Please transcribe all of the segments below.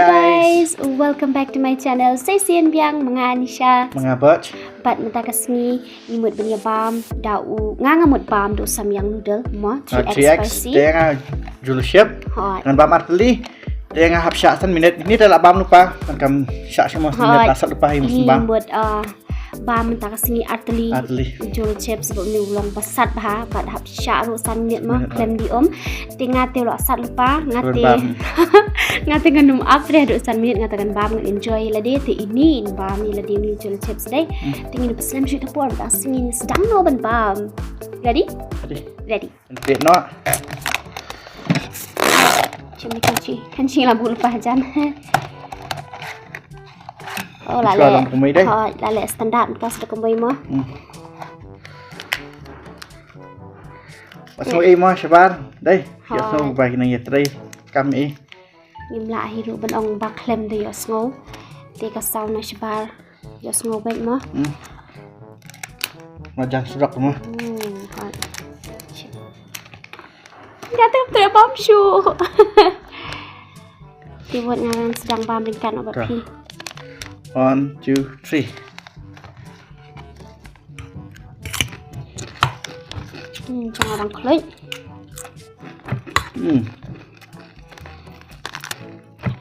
guys, welcome back to my channel. Saya Samyang Anisha. Mengabot. Bat mata kasni imut benia bam dau ngamut bam do Samyang Noodle mo 3x spicy. Dengan Jolochip. Dengan bam arteli. Dengan hap syak san minit. Ini adalah bam lupa. Kan syak semua minit lasat lupa yang sembang. Buat bam mata kasni arteli. Jolochip sebab ni ulang pasat bah bat hap syak ro san minit mo klem di Tengah te lo sat lupa ngate. Ngate nganum apre do san minit ngatakan bam enjoy lade te ini bam ni lade ni Jolochip sedai. Tingin paslam shoot por das singin sedang no ban bam. Ready? Ready. Ready no. Cuma kanci lah bulu pajan. Oh lale. Oh lale standar pas dah kembali mah. Pasal mah sabar. Đây, giờ xong vài này nhiệt đây cam ý. Nhưng lại hiru bên ông bạc klem tu giờ ngô. Thì cái sau này sabar. Giờ ngô bên mah. Macam serak mah. Kata terbam shoe. Dia buat ngaran sedang bam ringkan obat pi. 1, 2, 3. Jangan orang klik.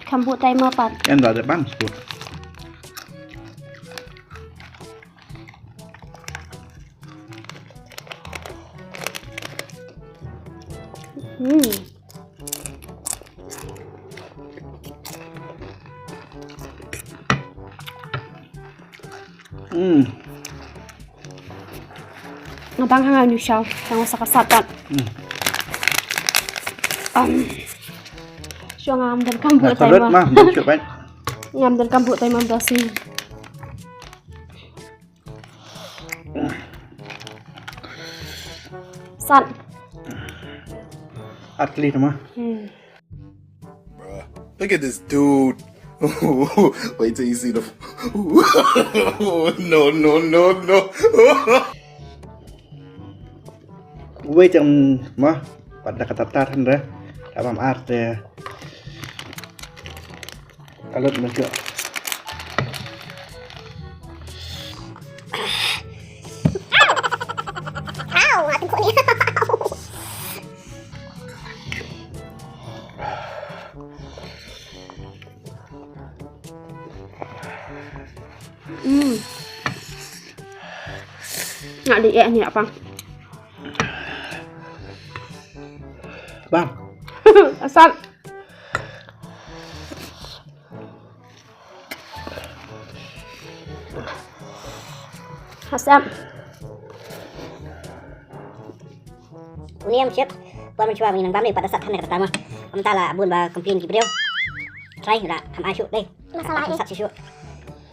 Kamu timer apa? Yang ada bam sebut. Ngabang hangal ni siya, sang sa kasatan. Siya ngam dan kambu tayo mah. Ngam dan kambu tayo mamdasi. San. Atli mah. Look at this dude. Wait till you see the. No. Wait yang mah pada ketataran dah dalam art ya. Kalau macam Nak di ni apa? Bam. Asal. Asam. Ini am siap. Buat mencoba minum bam ni pada saat hari pertama. Amtala bun ba komplain ki beliau. Try dah tham asyuk deh. Masalah ni. Saat syuk.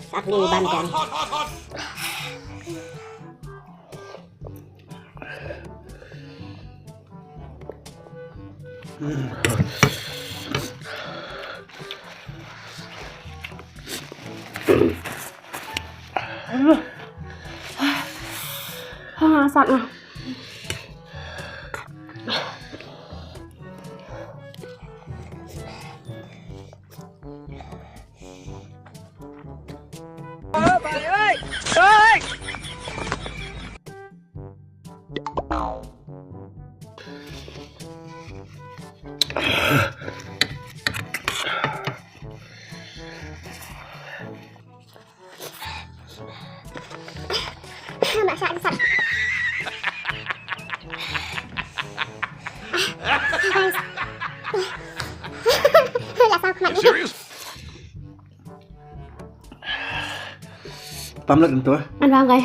Saat ni bam kan. Sat ah. Mak syak sat. Serious? Bam lagi tu. Ăn vàng này.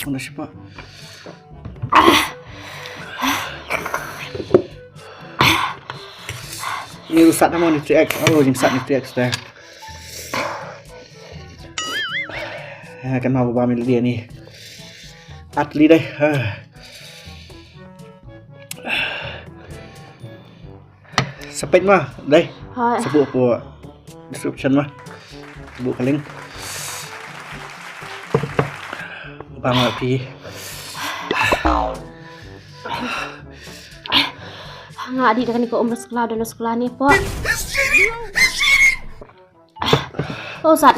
Mana siapa? Ini rusak nama ni 3x. Oh, yang sat ni 3x dah. Akan mau bam dia ni. Atli deh. Sepet mah, deh. Sebut apa description mah. Sebut kaling. Bam lagi. Adik dah kena ke umur sekolah dan sekolah ni po. Oh sat.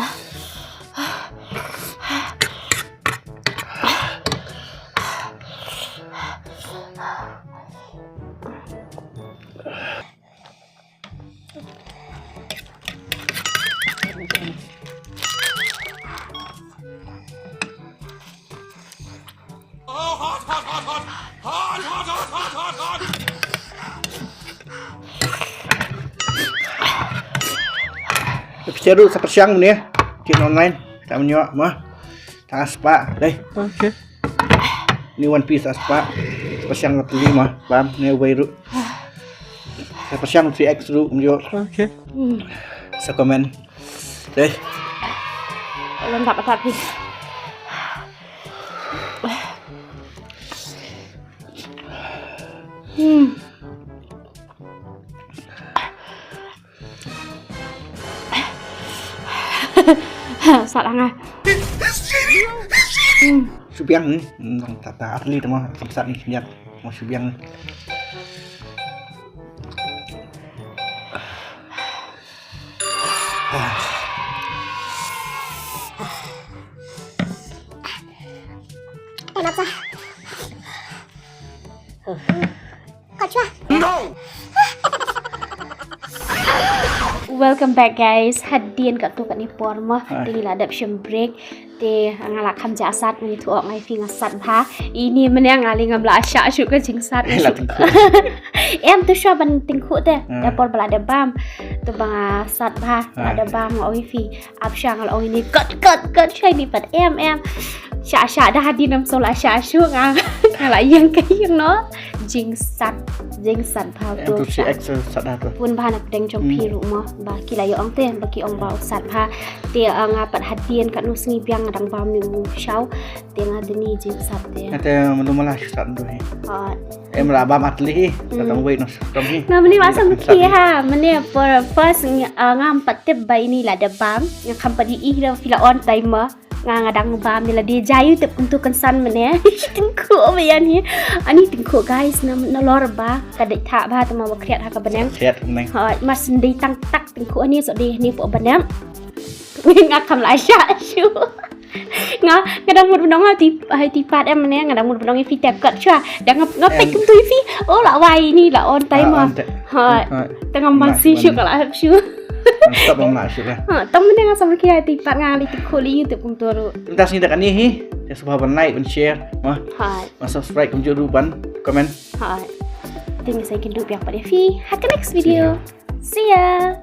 Bicara seperti siang ni ya. Kita online. Kita menyuap mah. Tang aspa. Đây. Okay. Ni one piece aspa. Seperti siang lebih mah. Bam. Ni way ru. Seperti siang 3x ru menyuap. Okay. Sa komen. Đây. Lengkap tapi. Sat angah. Subiang ni. Tak asli tu mah. Sat ni lihat. Mau subiang ni. Enak sah. Kau cuba. No! Welcome back guys. Hadian kat tu kat ni por mah. Ini lah adaptation break. Te ngalak kham ja sat ni tu ok ngai fi ngasat bha. Ini menang ngali ngabla asya syuk ke jing sat. Em tu sya ban tingku te. Dapor bala ada bam. Tu bang sat bha ada bam oi fi. Ap sya ngal oi ni kat syai ni pat em. Sya dah hadi nam sol asya syuk ngalak yang ke yang no. Jing sat bha tu. Em tu si X sat dah tu. Pun bahan nak deng jom pi rumah ba kila yo ong te bagi ong bau sat ha te ngapat hadian kat nu sengi piang ngadang bam ni shau te ngadeni jing sat te Kata menumalah sat tu ni. Em lah bam atli. Datang wait nos. Kami. Meni masa meki ha meni first ngampat te bai ni lah ada bam yang company ih dah fila on timer ngadang bam ni lah dia jayu te untuk kensan meni tengku bayan ni ani tengku guys na lor ba kadek tak ba tama bakriat ha ka benang Sihat menang. mas ndai tang tak tengku ani so di ni po benang ngakam la sya syu ngadang mud benang hai tipat em meni ngadang mud benang fi tak kat sya dah ngapet kum tu fi oh la wai ni la on timer tengah masih syu kala syu Stop bang nak syuk lah. Tong menang sama kia tipat ngali tikku li YouTube kum turu. Terima kasih dah ni hi. Ya subhan like dan share. Mah. Subscribe kum juru ban komen. Tinggal saya kenduk biar pada fi. Happy next video. See ya.